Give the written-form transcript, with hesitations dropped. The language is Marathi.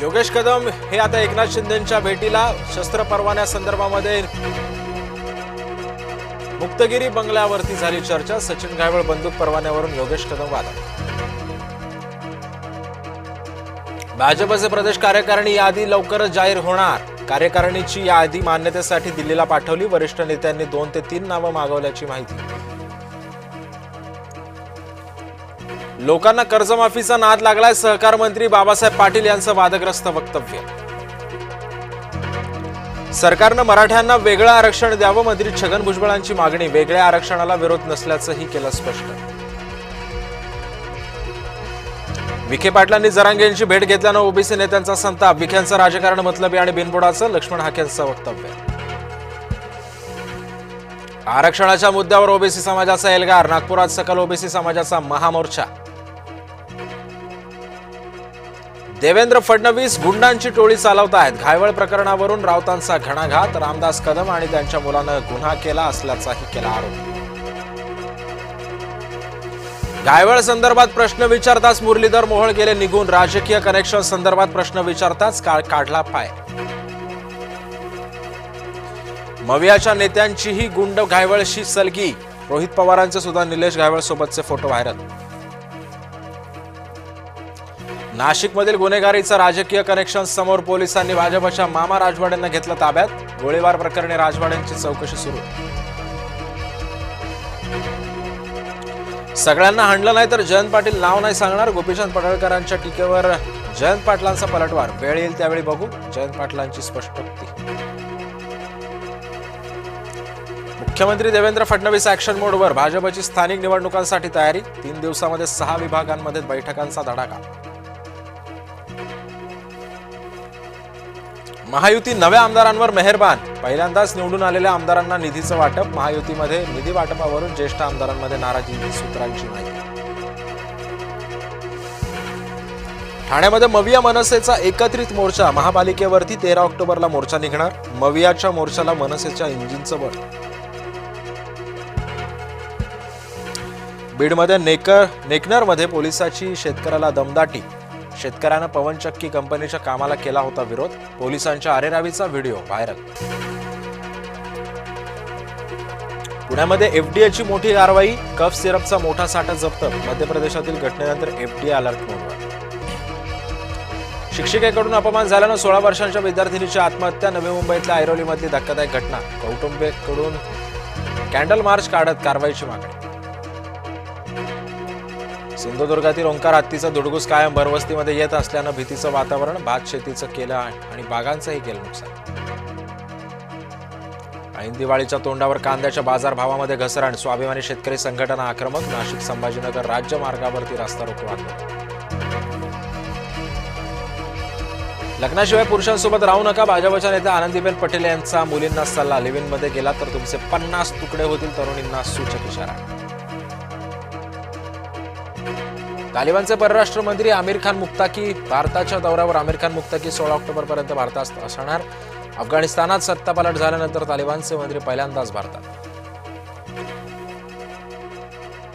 योगेश कदम हे आता एकनाथ शिंदेंच्या भेटीला शस्त्र परवान्यासंदर्भामध्ये मुक्तगिरी बंगल्यावरती झाली चर्चा। सचिन घायवळ बंदूक परवान्यावरून योगेश कदम वादात। भाजपचे प्रदेश कार्यकारिणी यादी लवकरच जाहीर होणार। कार्यकारिणीची यादी मान्यतेसाठी दिल्लीला पाठवली। वरिष्ठ नेत्यांनी 2 ते 3 नावं मागवल्याची माहिती। लोकांना कर्जमाफीचा नाद लागलाय। सहकार मंत्री बाबासाहेब पाटील यांचं वादग्रस्त वक्तव्य। सरकारनं मराठ्यांना वेगळं आरक्षण द्यावं, मंत्री छगन भुजबळांची मागणी। वेगळ्या आरक्षणाला विरोध नसल्याचंही केलं स्पष्ट। विखे पाटलांनी जरांगे यांची भेट घेतल्यानं ओबीसी नेत्यांचा संताप। विखेंचं राजकारण मतलबी आणि बिनबुडाचं, लक्ष्मण हाकेंचं वक्तव्य। आरक्षणाच्या मुद्द्यावर ओबीसी समाजाचा एल्गार। नागपुरात सकल ओबीसी समाजाचा महामोर्चा। देवेंद्र फडणवीस गुंडांची टोळी चालवत आहेत। घायवळ प्रकरणावरून राऊतांचा घणाघात। रामदास कदम आणि त्यांच्या मुलानं गुन्हा केला असल्याचाही केला आरोप। घायवळ संदर्भात प्रश्न विचारताच मुरलीधर मोहोळ गेले निघून। राजकीय कनेक्शन संदर्भात प्रश्न विचारताच काढला पाय। मवियाच्या नेत्यांचीही गुंड घायवळशी सलगी। रोहित पवारांचे सुद्धा निलेश घायवळ सोबतचे फोटो व्हायरल। नाशिकमधील गुन्हेगारीचं राजकीय कनेक्शन समोर। पोलिसांनी भाजपच्या मामा राजवाडेंना घेतलं ताब्यात। गोळीबार प्रकरणी राजवाडेंची चौकशी सुरू। सगळ्यांना हाणलं नाही तर जयंत पाटील नाव नाही सांगणार। गोपीचंद पडळकरांच्या टीकेवर जयंत पाटलांचा पलटवार। वेळ येईल त्यावेळी बघू, जयंत पाटलांची स्पष्टोक्ती। मुख्यमंत्री देवेंद्र फडणवीस ऍक्शन मोडवर। भाजपची स्थानिक निवडणुकांसाठी तयारी। 3 दिवसांमध्ये 6 विभागांमध्ये बैठकांचा धडाका। महायुती नव्या आमदारांवर मेहरबान। पहिल्यांदाच निवडून आलेल्या आमदारांना निधीचं वाटप। महायुतीमध्ये निधी वाटपावरून ज्येष्ठ आमदारांमध्ये नाराजी, सूत्रांची माहिती। ठाण्यामध्ये मविया मनसेचा एकत्रित मोर्चा। महापालिकेवरती 13 ऑक्टोबरला मोर्चा निघणार। मवियाच्या मोर्चाला मनसेच्या इंजिनचं बळ। बीडमध्ये नेकनरमध्ये पोलिसाची शेतकऱ्याला दमदाटी। शेतकऱ्यानं पवनचक्की कंपनीच्या कामाला केला होता विरोध। पोलिसांच्या अरेरावीचा व्हिडिओ व्हायरल। पुण्यामध्ये एफडीएची मोठी कारवाई। कफ सिरपचा मोठा साठा जप्त। मध्य प्रदेशातील घटनेनंतर एफडीए अलर्ट मोडवर। शिक्षिकेकडून अपमान झाल्यानं 16 वर्षांच्या विद्यार्थिनीची आत्महत्या। नवी मुंबईतल्या ऐरोलीमधली धक्कादायक घटना। कौटुंबिकडून कॅन्डल मार्च काढत कारवाईची मागणी। सिंधुदुर्गातील ओंकार हत्तीचा धुडगूस कायम। भरवस्तीमध्ये येत असल्यानं भीतीचं वातावरण। भात शेतीचं केलं आणि बागांचंही केलं नुकसान। ऐन दिवाळीच्या तोंडावर कांद्याच्या बाजारभावामध्ये घसरण। स्वाभिमानी शेतकरी संघटना आक्रमक। नाशिक संभाजीनगर राज्य मार्गावरती रास्ता रोको आंदोलन। लग्नाशिवाय पुरुषांसोबत राहू नका। भाजपच्या नेत्या आनंदीबेन पटेल यांचा मुलींना सल्ला। लिव्हिंगमध्ये गेला तर तुमचे 50 तुकडे होतील। तरुणींना सूचक इशारा। तालिबानचे परराष्ट्र मंत्री आमिर खान मुक्ताकी भारताच्या दौऱ्यावर। आमिर खान मुक्ताकी 16 ऑक्टोबरपर्यंत भारतात असणार। अफगाणिस्तानात सत्तापालट झाल्यानंतर तालिबानचे मंत्री पहिल्यांदाच भारतात।